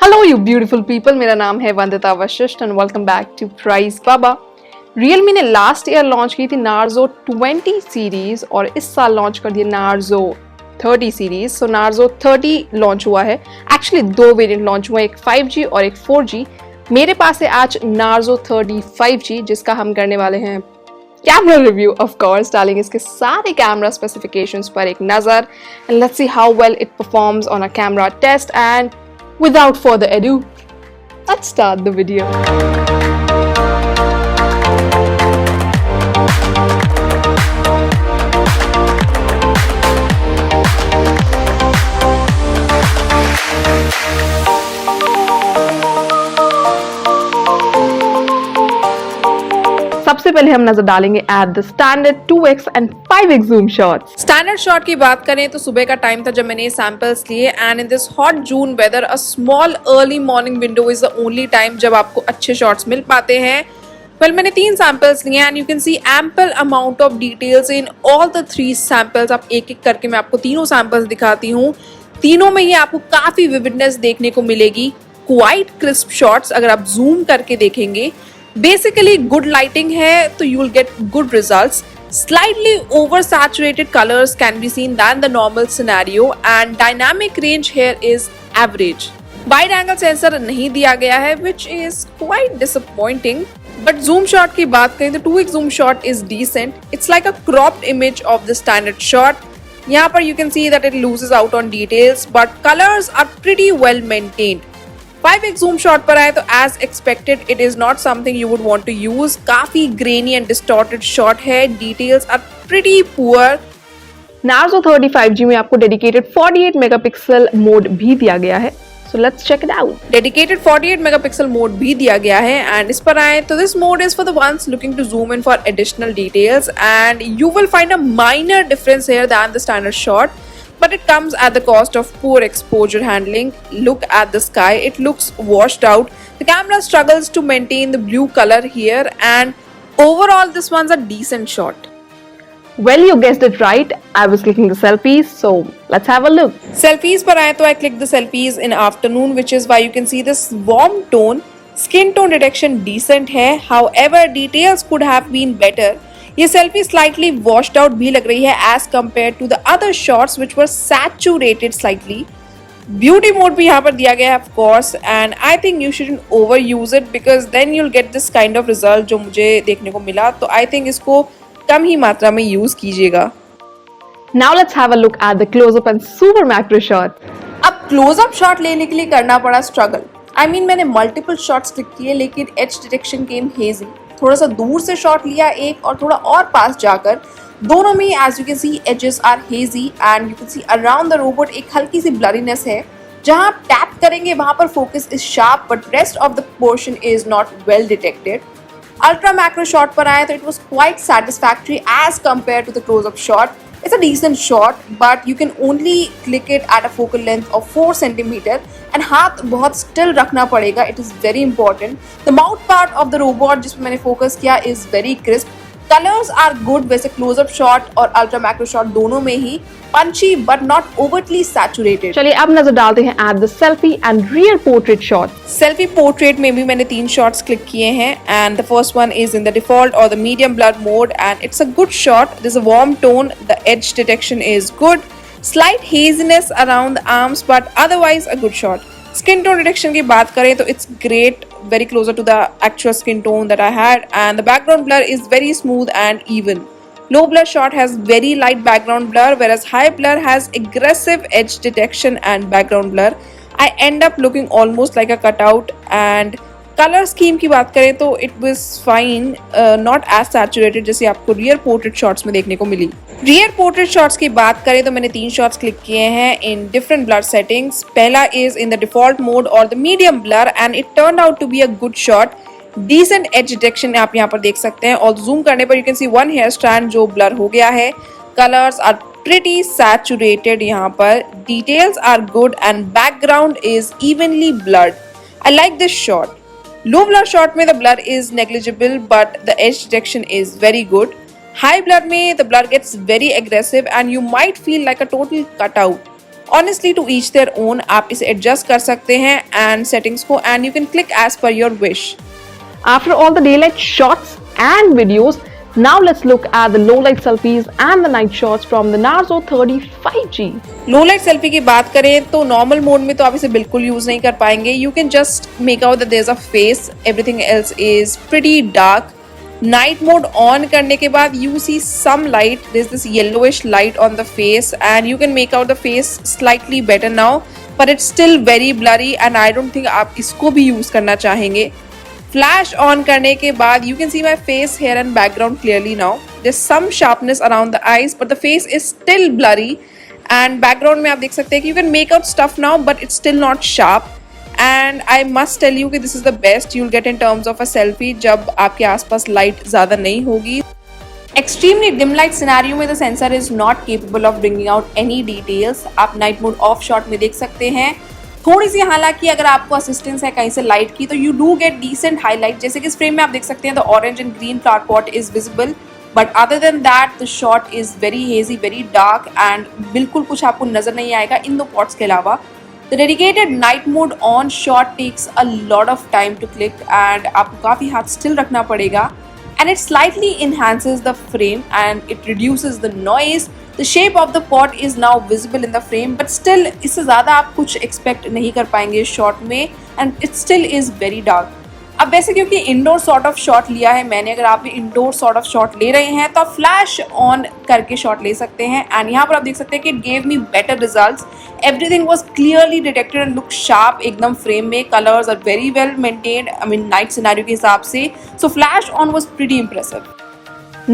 Hello you beautiful people, मेरा नाम है Vandita Vashishtha and welcome back to price Baba. Realme ने लास्ट ईयर लॉन्च की थी नार्जो 20 सीरीज और इस साल लॉन्च कर दिया नार्जो 30 सीरीज। सो नार्जो 30 लॉन्च हुआ है। एक्चुअली दो वेरिएंट लॉन्च हुए, एक 5G और एक 4G। मेरे पास है आज नार्जो 30 5G, जिसका हम करने वाले हैं कैमरा रिव्यू। ऑफ कोर्स डालेंगे इसके सारे कैमरा स्पेसिफिकेशंस पर एक नजर and let's see how well it performs on a camera test. And without further ado, let's start the video. सबसे पहले हम नजर डालेंगे at the standard 2x and 5x zoom shots. Standard shot की बात करें तो सुबह का टाइम था जब मैंने ये सैंपल्स लिए and in this hot June weather a small early morning window is the only time जब आपको अच्छे शॉट्स मिल पाते हैं। वेल मैंने 3 सैंपल्स लिए and you can C ample amount of details in all the 3 samples. आप एक एक करके मैं आपको तीनों सैंपल्स दिखाती हूँ। तीनों में ही आपको काफी विविडनेस देखने को मिलेगी, क्वाइट क्रिस्प शॉट्स अगर आप जूम करके देखेंगे। बेसिकली गुड लाइटिंग है तो you will get good results. Slightly oversaturated colors can be seen than the normal scenario and dynamic range here is average. Wide angle sensor नहीं दिया गया है which is quite disappointing. But zoom shot की बात करें तो 2x zoom shot is decent. It's like a cropped image of the standard shot. यहाँ पर you can see that it loses out on details but colors are pretty well maintained. 5x zoom shot पर आए तो as expected it is not something you would want to use. काफी grainy and distorted shot है, details are pretty poor. Narzo 30 5G में आपको dedicated 48 megapixel mode भी दिया गया है। So let's check it out. Dedicated 48 megapixel mode भी दिया गया है एंड इस पर आए तो this mode is for the ones looking to zoom in for additional details and you will find a minor difference here than the standard shot. But it comes at the cost of poor exposure handling. Look at the sky, it looks washed out. The camera struggles to maintain the blue color here and overall this one's a decent shot. Well, you guessed it right. I was clicking the selfies, so let's have a look. Selfies पर आए तो I clicked the selfies in afternoon which is why you can see this warm tone. Skin tone detection decent है, however details could have been better. ये selfie slightly washed out भी लग रही है as compare to the other shots which were saturated slightly. Beauty mode भी यहाँ पर दिया गया है of course and I think you shouldn't overuse it because then you'll get this kind of result जो मुझे देखने को मिला। तो आई थिंक इसको कम ही मात्रा में यूज कीजिएगा। Now let's have a look at the close-up and super macro shot. अब क्लोजअप शॉट लेने के लिए करना पड़ा स्ट्रगल। आई मीन मैंने मल्टीपल शॉट्स क्लिक किए लेकिन एज डिटेक्शन केम हेजी। थोड़ा सा दूर से शॉट लिया एक और थोड़ा और पास जाकर, दोनों में as you can see edges are hazy and you can see around the robot एक हल्की सी ब्लरीनेस है। जहां आप टैप करेंगे वहां पर focus is sharp but rest of the portion is not well detected. Ultra macro shot पर आए तो it was quite satisfactory as compare to the closeup shot. It's a decent shot, but you can only click it at a focal length of 4 cm and हाथ बहुत still रखना पड़ेगा. It is very important. The mouth part of the robot जिसमें मैंने focus किया is very crisp. Colors are good. वैसे close-up shot और ultra macro shot दोनों में ही punchy but not overtly saturated. चलिए अब नजर डालते हैं at the selfie and rear portrait shot. Selfie portrait में भी मैंने 3 शॉट्स क्लिक किए हैं and the first one is in the default or the medium blur mode and it's a good shot. There is a warm tone, the edge detection is good, slight haziness around the arms but otherwise a good shot. Skin tone detection की बात करें तो it's great, very closer to the actual skin tone that I had and the background blur is very smooth and even. Low blur shot has very light background blur whereas high blur has aggressive edge detection and background blur. I end up looking almost like a cutout and color scheme की बात करें तो it was fine, not as saturated जैसे आपको rear portrait shots में देखने को मिली. Rear portrait shots की बात करें तो मैंने 3 shots क्लिक किए हैं in different blur settings. पहला is in the default mode or the medium blur and it turned out to be a good shot. Decent edge detection आप यहाँ पर देख सकते हैं और zoom करने पर you can see one hair strand जो blur हो गया है. Colors are pretty saturated यहाँ पर. Details are good and background is evenly blurred. I like this shot. Low blur shot में the blur is negligible but the edge detection is very good. High blur में the blur gets very aggressive and you might feel like a total cutout. Honestly, to each their own, आप इसे adjust कर सकते हैं and settings को, and you can click as per your wish. After all the daylight shots and videos, now let's look at the low light selfies and the night shots from the Narzo 30 5G. Low light selfie की बात करें तो normal mode में तो आप इसे बिल्कुल use नहीं कर पाएंगे. You can just make out that there is a face, everything else is pretty dark. Night mode on करने के बाद you see some light, there is this yellowish light on the face and you can make out the face slightly better now, but it's still very blurry and I don't think आप इसको भी use करना चाहेंगे. Flash on करने के बाद you can see my face, hair and background clearly now. There is some sharpness around the eyes but the face is still blurry. And background में आप देख सकते हैं कि you can make out stuff now but it's still not sharp. And I must tell you कि this is the best you will get in terms of a selfie जब आपके आसपास लाइट ज़्यादा नहीं होगी. एक्सट्रीमली डिम लाइट सिनेरियो में the sensor is not capable of bringing out any details. आप night mode of shot में देख सकते हैं थोड़ी सी, हालांकि अगर आपको असिस्टेंस है कहीं से लाइट की तो you do get decent highlight. जैसे कि इस फ्रेम में आप देख सकते हैं the orange and green flower pot is visible, but other than that the shot is very hazy, very dark and बिल्कुल कुछ आपको नजर नहीं आएगा इन दो पॉट्स के अलावा. The dedicated night mode on shot takes a lot of time to click and आपको काफ़ी हाथ स्टिल रखना पड़ेगा. And it slightly enhances the frame and it reduces the noise. The shape of the pot is now visible in the frame, but still इससे ज़्यादा आप कुछ expect नहीं कर पाएंगे इस shot में, and it still is very dark. अब वैसे क्योंकि इंडोर सॉर्ट ऑफ शॉट लिया है मैंने, अगर आप भी इंडोर सॉर्ट ऑफ शॉट ले रहे हैं तो आप फ्लैश ऑन करके शॉट ले सकते हैं. एंड यहाँ पर आप देख सकते हैं कि it gave me better results. Everything was clearly detected and look sharp एकदम फ्रेम में. Colours are very well maintained, I mean night scenario के हिसाब से. So flash on was pretty impressive.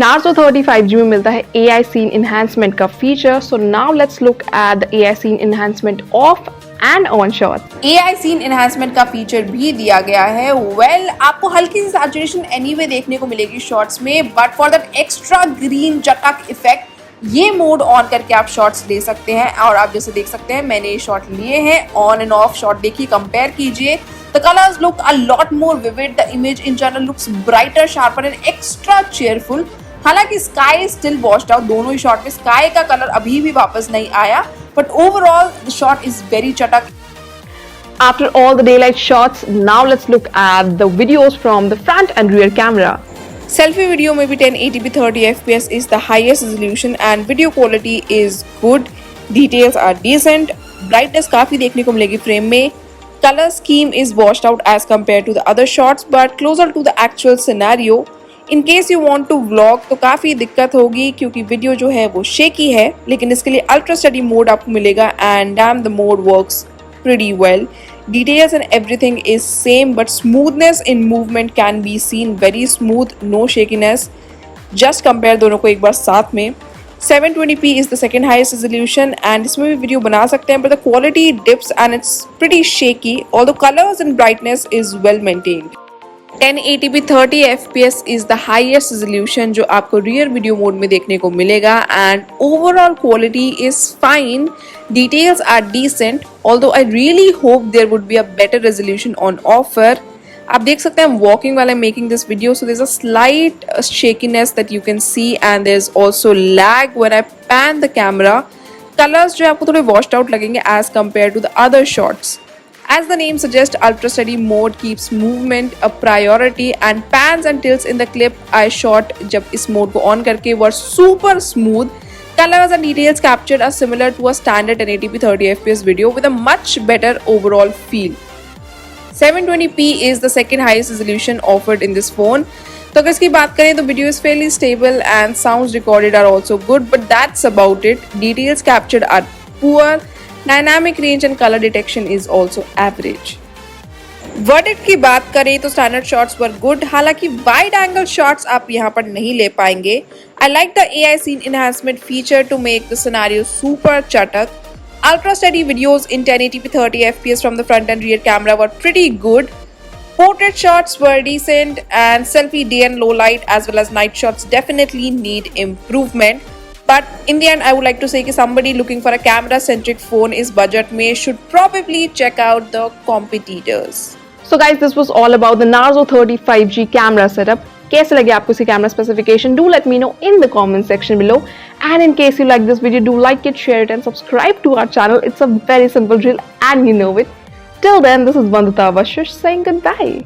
Narzo 30 5G में मिलता है AI scene enhancement का feature. So now let's look at the AI scene enhancement off and on shots. AI scene enhancement का feature भी दिया गया है. Well, आपको हल्की सी सैचुरेशन एनीवे देखने को मिलेगी शॉट्स में, but for that extra green चटक इफेक्ट ये मोड ऑन करके आप शॉट्स ले सकते हैं. और आप जैसे देख सकते हैं मैंने ये शॉट लिए हैं ऑन एंड ऑफ शॉट. देखिए, कंपेयर कीजिए. The colors look a lot more vivid. The image in general looks brighter, sharper and extra cheerful. हालांकि स्काई स्टिल वॉश्ड आउट. दोनों ही शॉट में स्काई का कलर अभी भी वापस नहीं आया, but overall the shot is very चटक. After all the daylight shots, now let's look at the videos from the front and rear camera. Selfie video में भी 1080p 30 fps is the highest resolution and video quality is good. Details are decent. Brightness काफी देखने को मिलेगी frame में. Color scheme is washed out as compared to the other shots, but closer to the actual scenario. In case you want to vlog तो काफ़ी दिक्कत होगी क्योंकि वीडियो जो है वो शेकी है, लेकिन इसके लिए अल्ट्रा स्टडी मोड आपको मिलेगा and damn the mode works pretty well. Details and everything is same, but smoothness in movement can be seen very smooth, no shakiness. Just compare दोनों को एक बार साथ में. 720p is the second highest resolution and इसमें भी video बना सकते हैं, but the quality dips and it's pretty shaky, although colors and brightness is well maintained. 1080p 30 fps is the highest resolution जो आपको rear video mode में देखने को मिलेगा and overall quality is fine. Details are decent, although I really hope there would be a better resolution on offer. आप देख सकते हैं I'm walking while I'm making this video, so there's a slight shakiness that you can see and there's also lag when I pan the camera. Colors जो आपको थोड़े washed out लगेंगे as compared to the other shots. As the name suggests, ultra steady mode keeps movement a priority and pans and tilts in the clip I shot जब इस mode को on करके were super smooth. Colors and details captured are similar to a standard 1080p 30 fps video with a much better overall feel. 720p is the second highest resolution offered in this phone. तो अगर इसकी बात करें तो video is fairly stable and sounds recorded are also good, but that's about it. Details captured are poor. Dynamic range and color detection is also average. Verdict की बात करें तो standard shots were good, हालांकि wide angle shots आप यहाँ पर नहीं ले पाएंगे. I like the AI scene enhancement feature to make the scenario super chatak. Ultra steady videos in 1080p 30 fps from the front and rear camera were pretty good. Portrait shots were decent and selfie day and low light as well as night shots definitely need improvement. But in the end, I would like to say that somebody looking for a camera-centric phone is budget में should probably check out the competitors. So guys, this was all about the Narzo 30 5G camera setup. कैसे लगे आपको इसकी camera specification, do let me know in the comment section below. And in case you like this video, do like it, share it and subscribe to our channel. It's a very simple drill and you know it. Till then, this is Vandita Vashish saying goodbye.